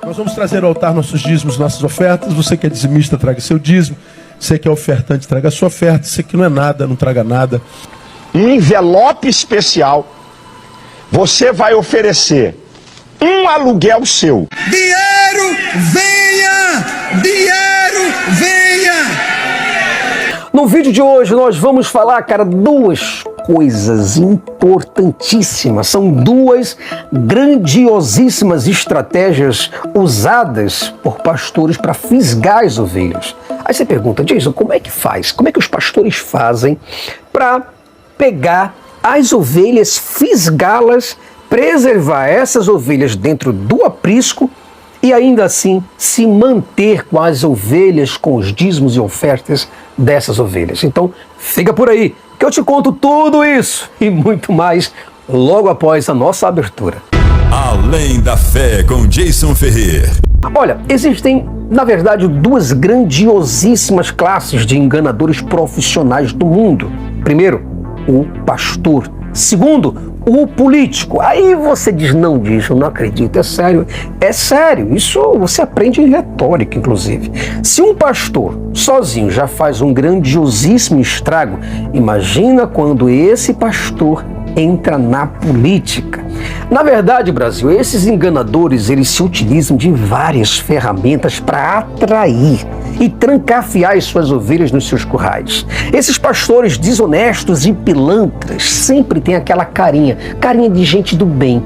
Nós vamos trazer ao altar nossos dízimos, nossas ofertas. Você que é dizimista, traga seu dízimo. Você que é ofertante, traga sua oferta. Você que não é nada, não traga nada. Um envelope especial, você vai oferecer um aluguel seu. Dinheiro, venha! Dinheiro, venha! No vídeo de hoje nós vamos falar, cara, duas coisas importantíssimas. São duas grandiosíssimas estratégias usadas por pastores para fisgar as ovelhas. Aí você pergunta, Jason, como é que faz? Como é que os pastores fazem para pegar as ovelhas, fisgá-las, preservar essas ovelhas dentro do aprisco e ainda assim se manter com as ovelhas, com os dízimos e ofertas dessas ovelhas? Então, fica por aí, que eu te conto tudo isso e muito mais logo após a nossa abertura. Além da Fé, com Jason Ferrer. Olha, existem, na verdade, duas grandiosíssimas classes de enganadores profissionais do mundo. Primeiro, o pastor. Segundo, o político. Aí você diz, não, diz, eu não acredito, é sério. É sério, isso você aprende em retórica, inclusive. Se um pastor sozinho já faz um grandiosíssimo estrago, imagina quando esse pastor entra na política. Na verdade, Brasil, esses enganadores, eles se utilizam de várias ferramentas para atrair e trancafiar as suas ovelhas nos seus currais. Esses pastores desonestos e pilantras sempre têm aquela carinha de gente do bem.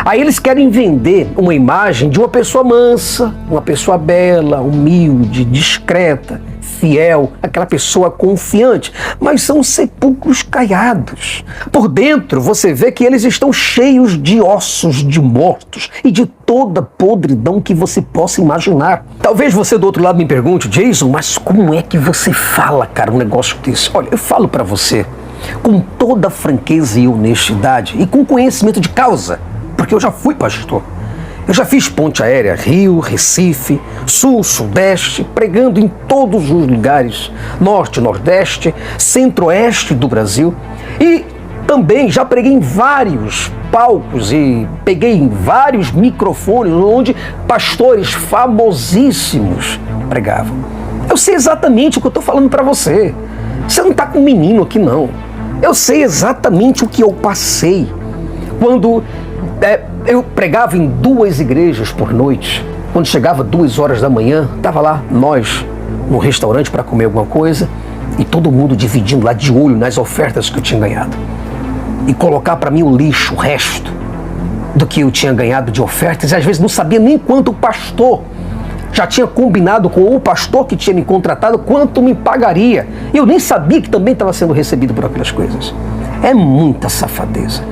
Aí eles querem vender uma imagem de uma pessoa mansa, uma pessoa bela, humilde, discreta, fiel, aquela pessoa confiante, mas são sepulcros caiados. Por dentro você vê que eles estão cheios de ossos de mortos e de toda podridão que você possa imaginar. Talvez você do outro lado me pergunte, Jason, mas como é que você fala, cara, um negócio desse? Olha, eu falo pra você com toda franqueza e honestidade e com conhecimento de causa, porque eu já fui pastor. Eu já fiz ponte aérea, Rio, Recife, Sul, Sudeste, pregando em todos os lugares, Norte, Nordeste, Centro-Oeste do Brasil. E também já preguei em vários palcos e peguei em vários microfones onde pastores famosíssimos pregavam. Eu sei exatamente o que eu estou falando para você. Você não está com um menino aqui, não. Eu sei exatamente o que eu passei quando eu pregava em 2 igrejas por noite. Quando chegava 2 horas da manhã, estava lá nós no restaurante para comer alguma coisa e todo mundo dividindo lá de olho nas ofertas que eu tinha ganhado. E colocar para mim o lixo, o resto do que eu tinha ganhado de ofertas, e às vezes não sabia nem quanto o pastor já tinha combinado com o pastor que tinha me contratado quanto me pagaria. E eu nem sabia que também estava sendo recebido por aquelas coisas. É muita safadeza.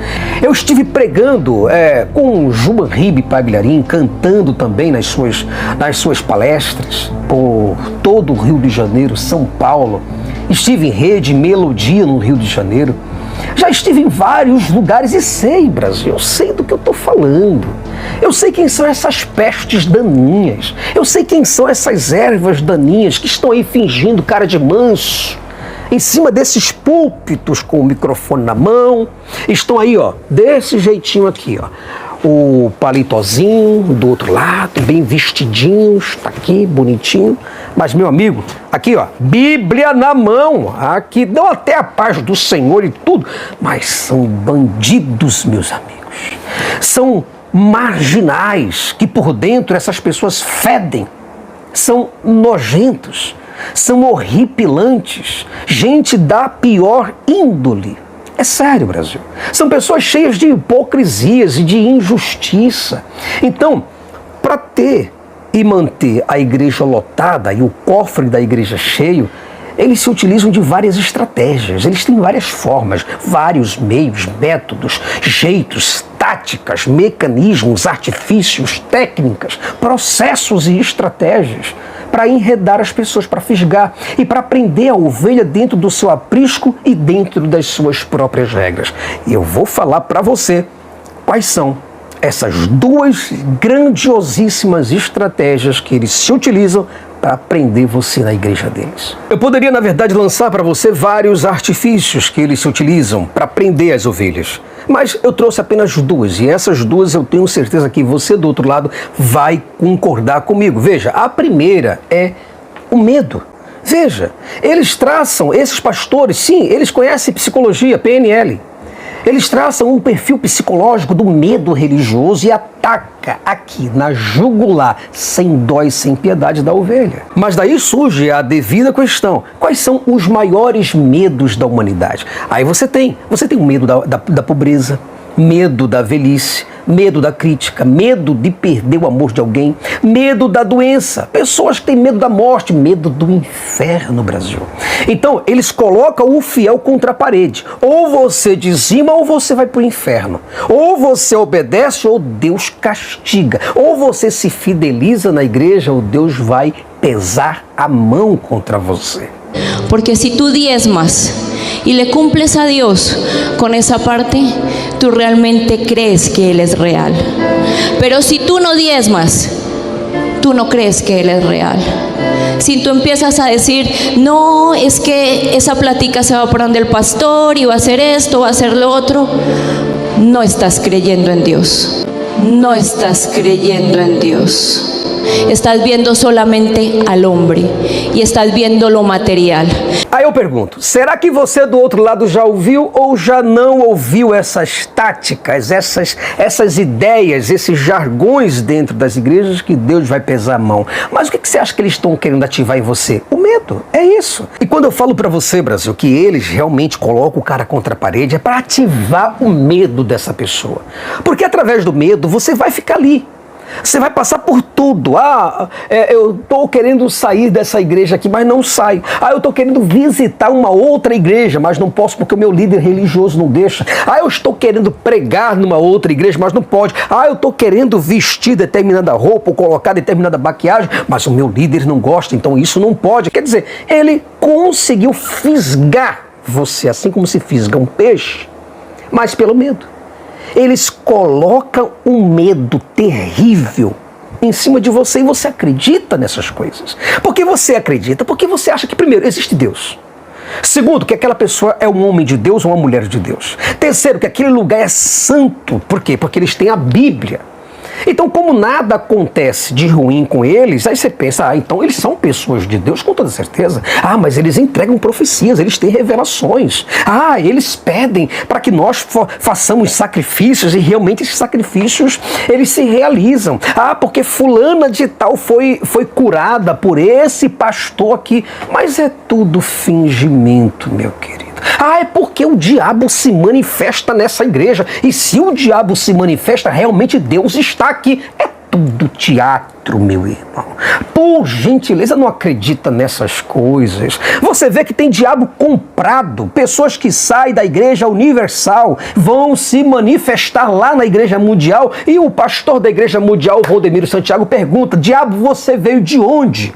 Eu estive pregando com Juba Ribe Pagliarim, cantando também nas suas palestras por todo o Rio de Janeiro, São Paulo. Estive em Rede Melodia no Rio de Janeiro. Já estive em vários lugares e sei, Brasil, eu sei do que eu estou falando. Eu sei quem são essas pestes daninhas. Eu sei quem são essas ervas daninhas que estão aí fingindo cara de manso em cima desses púlpitos com o microfone na mão. Estão aí, ó, desse jeitinho aqui, ó. O palitozinho do outro lado, bem vestidinhos, tá aqui, bonitinho. Mas, meu amigo, aqui, ó, Bíblia na mão. Aqui dão até a paz do Senhor e tudo. Mas são bandidos, meus amigos. São marginais, que por dentro essas pessoas fedem. São nojentos. São horripilantes, gente da pior índole. É sério, Brasil. São pessoas cheias de hipocrisias e de injustiça. Então, para ter e manter a igreja lotada e o cofre da igreja cheio, eles se utilizam de várias estratégias, eles têm várias formas, vários meios, métodos, jeitos, táticas, mecanismos, artifícios, técnicas, processos e estratégias para enredar as pessoas, para fisgar e para prender a ovelha dentro do seu aprisco e dentro das suas próprias regras. E eu vou falar para você quais são essas duas grandiosíssimas estratégias que eles se utilizam para prender você na igreja deles. Eu poderia, na verdade, lançar para você vários artifícios que eles se utilizam para prender as ovelhas. Mas eu trouxe apenas duas, e essas duas eu tenho certeza que você do outro lado vai concordar comigo. Veja, a primeira é o medo. Veja, eles traçam, esses pastores, sim, eles conhecem psicologia, PNL. Eles traçam um perfil psicológico do medo religioso e ataca aqui na jugular, sem dó e sem piedade da ovelha. Mas daí surge a devida questão: quais são os maiores medos da humanidade? Aí você tem o medo da pobreza, medo da velhice, medo da crítica, medo de perder o amor de alguém, medo da doença, pessoas que têm medo da morte, medo do inferno, Brasil. Então, eles colocam o fiel contra a parede. Ou você dizima ou você vai para o inferno. Ou você obedece ou Deus castiga. Ou você se fideliza na igreja ou Deus vai pesar a mão contra você. Porque si tú diezmas y le cumples a Dios con esa parte, tú realmente crees que Él es real. Pero si tú no diezmas, tú no crees que Él es real. Si tú empiezas a decir, no, es que esa plática se va por donde el pastor y va a hacer esto, va a hacer lo otro, no estás creyendo en Dios. No estás creyendo en Dios. Estás viendo solamente al hombre e estás viendo lo material. Aí eu pergunto, será que você do outro lado já ouviu ou já não ouviu essas táticas, essas ideias, esses jargões dentro das igrejas que Deus vai pesar a mão? Mas o que você acha que eles estão querendo ativar em você? O medo, é isso. E quando eu falo pra você, Brasil, que eles realmente colocam o cara contra a parede, é para ativar o medo dessa pessoa. Porque através do medo você vai ficar ali. Você vai passar por tudo. Eu estou querendo sair dessa igreja aqui, mas não saio. Eu estou querendo visitar uma outra igreja, mas não posso porque o meu líder religioso não deixa. Eu estou querendo pregar numa outra igreja, mas não pode. Eu estou querendo vestir determinada roupa ou colocar determinada maquiagem, mas o meu líder não gosta, então isso não pode. Quer dizer, ele conseguiu fisgar você, assim como se fisga um peixe, mas pelo medo. Eles colocam um medo terrível em cima de você e você acredita nessas coisas. Por que você acredita? Porque você acha que, primeiro, existe Deus. Segundo, que aquela pessoa é um homem de Deus ou uma mulher de Deus. Terceiro, que aquele lugar é santo. Por quê? Porque eles têm a Bíblia. Então, como nada acontece de ruim com eles, aí você pensa, então eles são pessoas de Deus com toda certeza. Mas eles entregam profecias, eles têm revelações. Eles pedem para que nós façamos sacrifícios e realmente esses sacrifícios, eles se realizam. Porque fulana de tal foi curada por esse pastor aqui. Mas é tudo fingimento, meu querido. É porque o diabo se manifesta nessa igreja. E se o diabo se manifesta, realmente Deus está aqui. É tudo teatro, meu irmão. Por gentileza, não acredita nessas coisas. Você vê que tem diabo comprado. Pessoas que saem da igreja universal vão se manifestar lá na igreja mundial. E o pastor da igreja mundial, Rodemiro Santiago, pergunta: diabo, você veio de onde?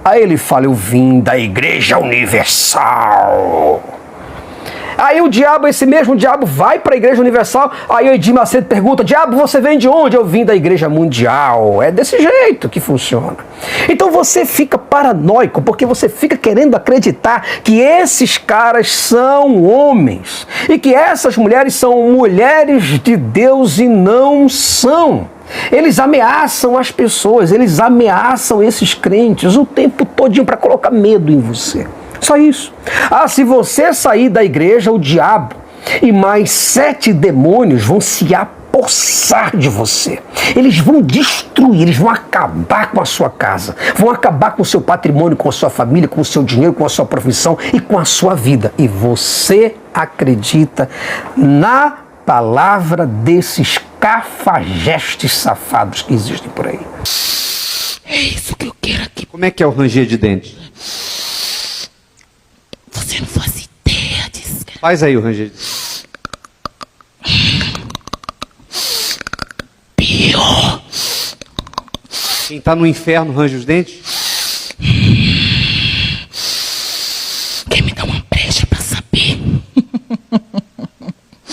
Aí ele fala: eu vim da igreja universal. Aí o diabo, esse mesmo diabo, vai para a Igreja Universal. Aí o Edir Macedo pergunta: diabo, você vem de onde? Eu vim da Igreja Mundial. É desse jeito que funciona. Então você fica paranoico, porque você fica querendo acreditar que esses caras são homens e que essas mulheres são mulheres de Deus e não são. Eles ameaçam as pessoas, eles ameaçam esses crentes o tempo todinho para colocar medo em você. Só isso. Se você sair da igreja, o diabo e mais 7 demônios vão se apossar de você. Eles vão destruir, eles vão acabar com a sua casa, vão acabar com o seu patrimônio, com a sua família, com o seu dinheiro, com a sua profissão e com a sua vida. E você acredita na palavra desses cafajestes safados que existem por aí. É isso que eu quero aqui. Como é que é o ranger de dentes? Você não faz ideia disso. Faz aí o ranger de dentes. Pior. Quem tá no inferno range os dentes? Quer me dar uma brecha pra saber?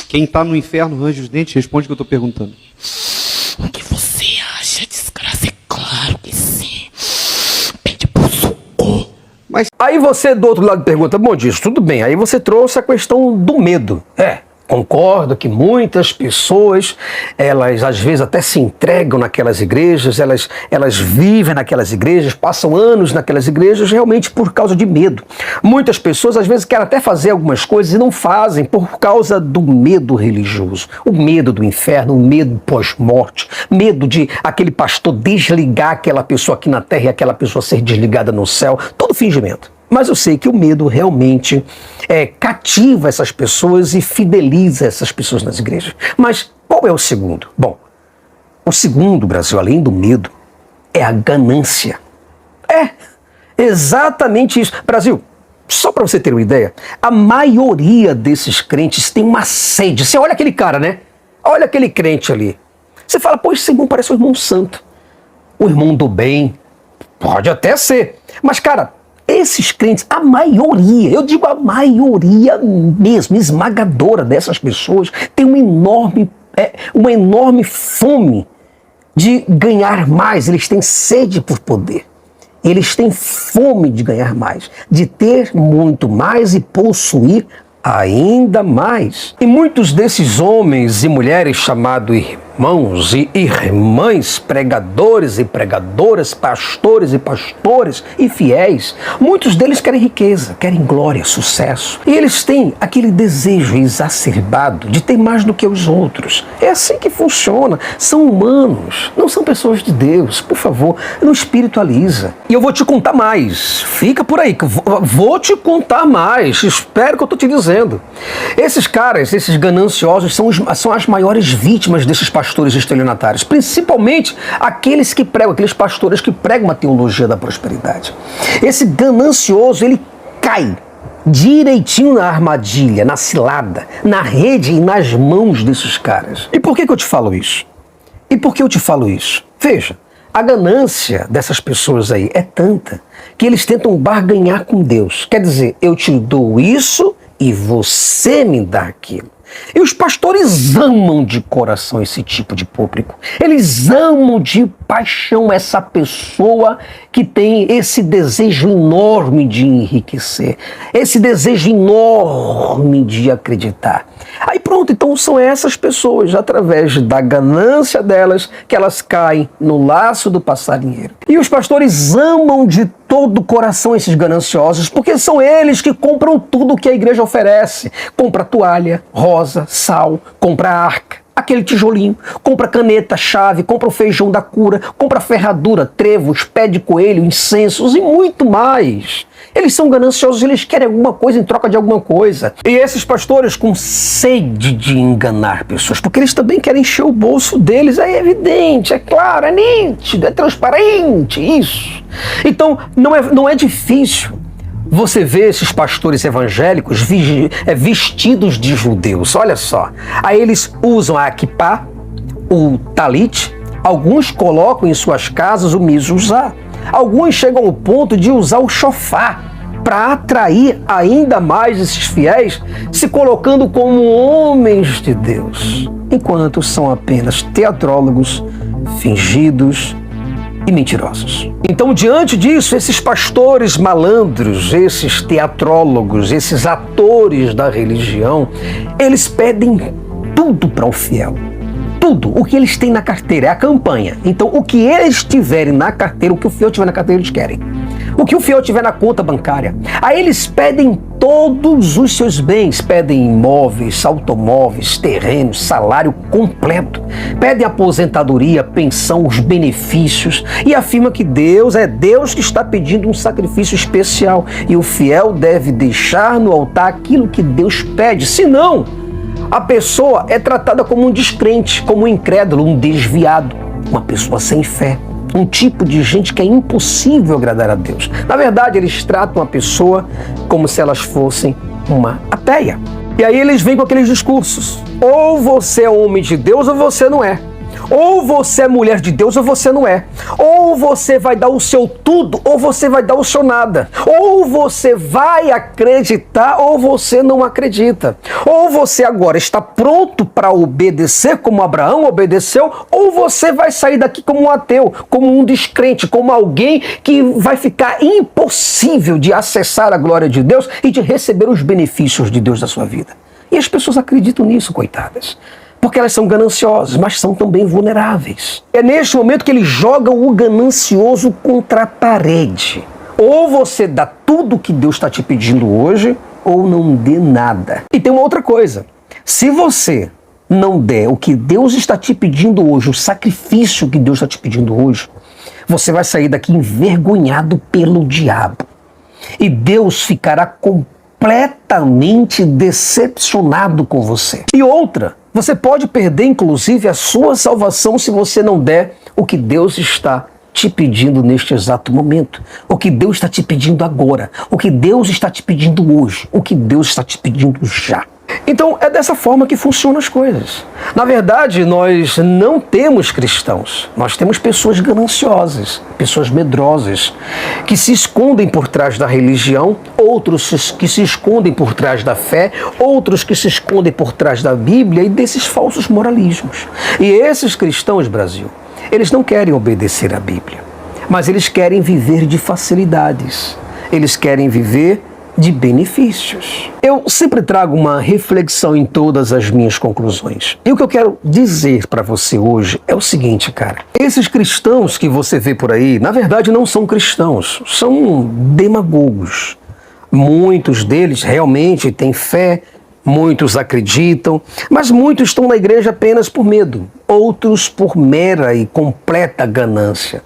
Quem tá no inferno range os dentes? Responde o que eu tô perguntando. O que você acha, desgraça? É claro que sim. Pede por socorro. Aí você do outro lado pergunta: bom, disso, tudo bem. Aí você trouxe a questão do medo. Concordo que muitas pessoas, elas às vezes até se entregam naquelas igrejas, elas vivem naquelas igrejas, passam anos naquelas igrejas realmente por causa de medo. Muitas pessoas às vezes querem até fazer algumas coisas e não fazem por causa do medo religioso, o medo do inferno, o medo pós-morte, medo de aquele pastor desligar aquela pessoa aqui na terra e aquela pessoa ser desligada no céu, todo fingimento. Mas eu sei que o medo realmente cativa essas pessoas e fideliza essas pessoas nas igrejas. Mas qual é o segundo? Bom, o segundo, Brasil, além do medo, é a ganância. É, exatamente isso. Brasil, só para você ter uma ideia, a maioria desses crentes tem uma sede. Você olha aquele cara, né? Olha aquele crente ali. Você fala, pô, esse irmão parece um irmão santo. O irmão do bem. Pode até ser. Mas, cara, esses crentes, a maioria, eu digo a maioria mesmo, esmagadora dessas pessoas, tem uma enorme fome de ganhar mais. Eles têm sede por poder. Eles têm fome de ganhar mais, de ter muito mais e possuir ainda mais. E muitos desses homens e mulheres chamados irmãos e irmãs, pregadores e pregadoras, pastores e fiéis, muitos deles querem riqueza, querem glória, sucesso. E eles têm aquele desejo exacerbado de ter mais do que os outros. É assim que funciona. São humanos, não são pessoas de Deus. Por favor, não espiritualiza. E eu vou te contar mais. Fica por aí, que eu vou te contar mais. Espero que eu estou te dizendo. Esses caras, esses gananciosos, são as maiores vítimas desses pastores estelionatários, principalmente aqueles que pregam, aqueles pastores que pregam uma teologia da prosperidade. Esse ganancioso, ele cai direitinho na armadilha, na cilada, na rede e nas mãos desses caras. E por que eu te falo isso? Veja, a ganância dessas pessoas aí é tanta que eles tentam barganhar com Deus. Quer dizer, eu te dou isso e você me dá aquilo. E os pastores amam de coração esse tipo de público. Eles amam de paixão essa pessoa que tem esse desejo enorme de enriquecer, esse desejo enorme de acreditar. Aí pronto, então são essas pessoas, através da ganância delas, que elas caem no laço do passarinheiro. E os pastores amam de todo o coração esses gananciosos, porque são eles que compram tudo que a igreja oferece. Compra toalha, rosa, sal, compra arca, aquele tijolinho, compra caneta, chave, compra o feijão da cura, compra ferradura, trevos, pé de coelho, incensos e muito mais. Eles são gananciosos, eles querem alguma coisa em troca de alguma coisa. E esses pastores com sede de enganar pessoas, porque eles também querem encher o bolso deles, é evidente, é claro, é nítido, é transparente, isso. Então, não é difícil você vê esses pastores evangélicos vestidos de judeus. Olha só, aí eles usam a kippá, o talit, alguns colocam em suas casas o mizuzá. Alguns chegam ao ponto de usar o shofar para atrair ainda mais esses fiéis, se colocando como homens de Deus, enquanto são apenas teatrólogos, fingidos e mentirosos. Então, diante disso, esses pastores malandros, esses teatrólogos, esses atores da religião, eles pedem tudo para o fiel. Tudo, o que eles têm na carteira, é a campanha. Então, o que eles tiverem na carteira, o que o fiel tiver na carteira, eles querem. O que o fiel tiver na conta bancária. Aí eles pedem todos os seus bens, pedem imóveis, automóveis, terrenos, salário completo. Pedem aposentadoria, pensão, os benefícios e afirma que Deus é Deus que está pedindo um sacrifício especial e o fiel deve deixar no altar aquilo que Deus pede, senão a pessoa é tratada como um descrente, como um incrédulo, um desviado, uma pessoa sem fé, um tipo de gente que é impossível agradar a Deus. Na verdade, eles tratam a pessoa como se elas fossem uma ateia. E aí eles vêm com aqueles discursos: ou você é homem de Deus ou você não é. Ou você é mulher de Deus ou você não é. Ou você vai dar o seu tudo ou você vai dar o seu nada. Ou você vai acreditar ou você não acredita. Ou você agora está pronto para obedecer como Abraão obedeceu, ou você vai sair daqui como um ateu, como um descrente, como alguém que vai ficar impossível de acessar a glória de Deus e de receber os benefícios de Deus da sua vida. E as pessoas acreditam nisso, coitadas. Porque elas são gananciosas, mas são também vulneráveis. É neste momento que eles jogam o ganancioso contra a parede. Ou você dá tudo o que Deus está te pedindo hoje, ou não dê nada. E tem uma outra coisa. Se você não der o que Deus está te pedindo hoje, o sacrifício que Deus está te pedindo hoje, você vai sair daqui envergonhado pelo diabo. E Deus ficará completamente decepcionado com você. E outra, você pode perder inclusive a sua salvação se você não der o que Deus está te pedindo neste exato momento, o que Deus está te pedindo agora, o que Deus está te pedindo hoje, o que Deus está te pedindo já. Então é dessa forma que funcionam as coisas. Na verdade, nós não temos cristãos, nós temos pessoas gananciosas, pessoas medrosas, que se escondem por trás da religião, outros que se escondem por trás da fé, outros que se escondem por trás da Bíblia e desses falsos moralismos. E esses cristãos, Brasil, eles não querem obedecer à Bíblia, mas eles querem viver de facilidades, eles querem viver de benefícios. Eu sempre trago uma reflexão em todas as minhas conclusões. E o que eu quero dizer para você hoje é o seguinte, cara. Esses cristãos que você vê por aí, na verdade não são cristãos, são demagogos. Muitos deles realmente têm fé, muitos acreditam, mas muitos estão na igreja apenas por medo, outros por mera e completa ganância.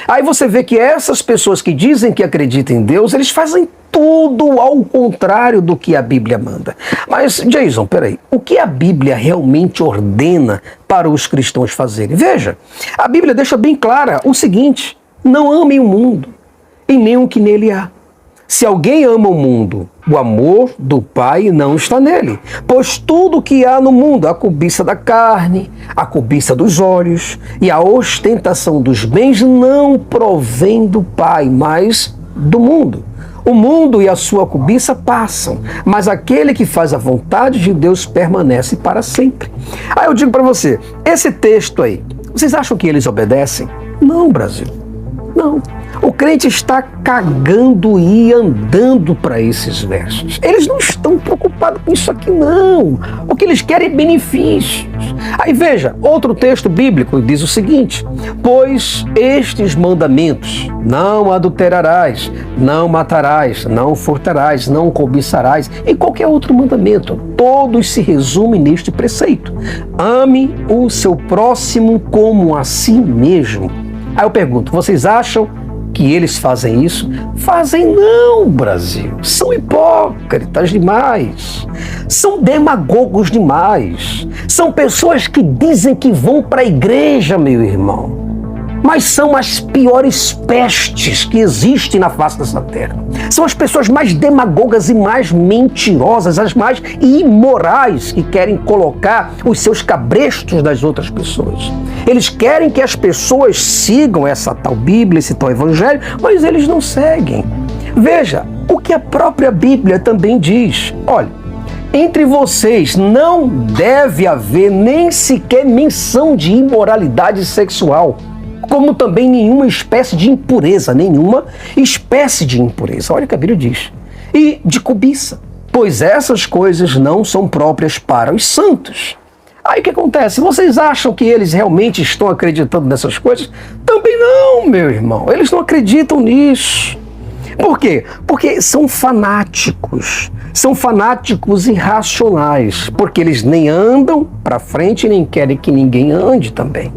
Aí você vê que essas pessoas que dizem que acreditam em Deus, eles fazem tudo ao contrário do que a Bíblia manda. Mas, Jason, peraí, o que a Bíblia realmente ordena para os cristãos fazerem? Veja, a Bíblia deixa bem clara o seguinte: não amem o mundo e nem o que nele há. Se alguém ama o mundo, o amor do Pai não está nele. Pois tudo que há no mundo, a cobiça da carne, a cobiça dos olhos e a ostentação dos bens não provém do Pai, mas do mundo. O mundo e a sua cobiça passam, mas aquele que faz a vontade de Deus permanece para sempre. Aí eu digo para você, esse texto aí, vocês acham que eles obedecem? Não, Brasil, não. O crente está cagando e andando para esses versos. Eles não estão preocupados com isso aqui, não. O que eles querem é benefícios. Aí veja, outro texto bíblico diz o seguinte: pois estes mandamentos, não adulterarás, não matarás, não furtarás, não cobiçarás, e qualquer outro mandamento, todos se resumem neste preceito: ame o seu próximo como a si mesmo. Aí eu pergunto, vocês acham que eles fazem isso? Fazem não, Brasil. São hipócritas demais. São demagogos demais. São pessoas que dizem que vão para a igreja, meu irmão. Mas são as piores pestes que existem na face dessa terra. São as pessoas mais demagogas e mais mentirosas, as mais imorais, que querem colocar os seus cabrestos das outras pessoas. Eles querem que as pessoas sigam essa tal Bíblia, esse tal Evangelho, mas eles não seguem. Veja, o que a própria Bíblia também diz. Olha, entre vocês não deve haver nem sequer menção de imoralidade sexual, como também nenhuma espécie de impureza, olha o que a Bíblia diz, e de cobiça, pois essas coisas não são próprias para os santos. Aí o que acontece? Vocês acham que eles realmente estão acreditando nessas coisas? Também não, meu irmão, eles não acreditam nisso. Por quê? Porque são fanáticos irracionais, porque eles nem andam para frente, nem querem que ninguém ande também.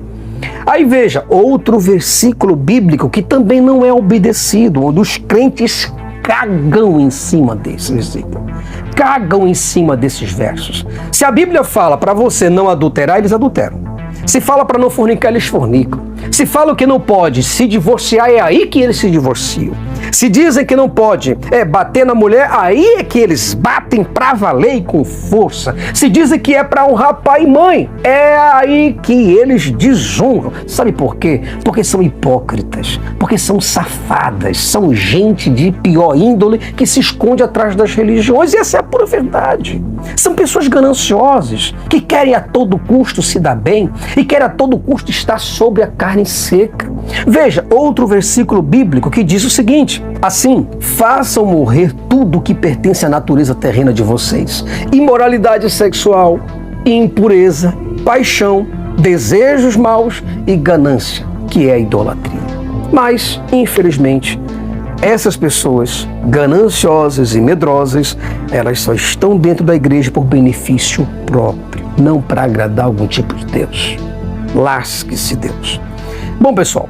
Aí veja, outro versículo bíblico que também não é obedecido, onde os crentes cagam em cima desse versículo, cagam em cima desses versos. Se a Bíblia fala para você não adulterar, eles adulteram. Se fala para não fornicar, eles fornicam. Se fala que não pode se divorciar, é aí que eles se divorciam. Se dizem que não pode bater na mulher, aí é que eles batem pra valer e com força. Se dizem que é para honrar pai e mãe, é aí que eles desonram. Sabe por quê? Porque são hipócritas, porque são safadas, são gente de pior índole que se esconde atrás das religiões, e essa é a pura verdade. São pessoas gananciosas, que querem a todo custo se dar bem e querem a todo custo estar sobre a carne carne seca. Veja, outro versículo bíblico que diz o seguinte: assim, façam morrer tudo que pertence à natureza terrena de vocês: imoralidade sexual, impureza, paixão, desejos maus e ganância, que é a idolatria. Mas, infelizmente, essas pessoas gananciosas e medrosas, elas só estão dentro da igreja por benefício próprio, não para agradar algum tipo de Deus. Lasque-se Deus. Bom, pessoal,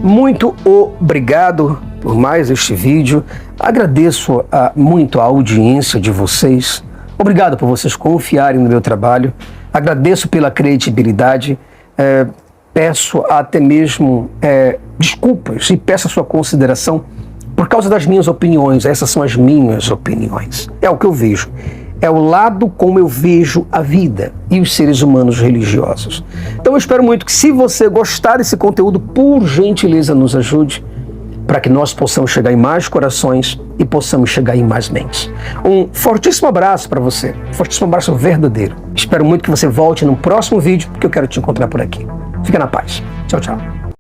muito obrigado por mais este vídeo. Agradeço muito a audiência de vocês. Obrigado por vocês confiarem no meu trabalho. Agradeço pela credibilidade. Peço até mesmo desculpas e peço a sua consideração por causa das minhas opiniões. Essas são as minhas opiniões. É o que eu vejo. É o lado como eu vejo a vida e os seres humanos religiosos. Então eu espero muito que, se você gostar desse conteúdo, por gentileza nos ajude para que nós possamos chegar em mais corações e possamos chegar em mais mentes. Um fortíssimo abraço para você. Um fortíssimo abraço verdadeiro. Espero muito que você volte no próximo vídeo, porque eu quero te encontrar por aqui. Fica na paz. Tchau, tchau.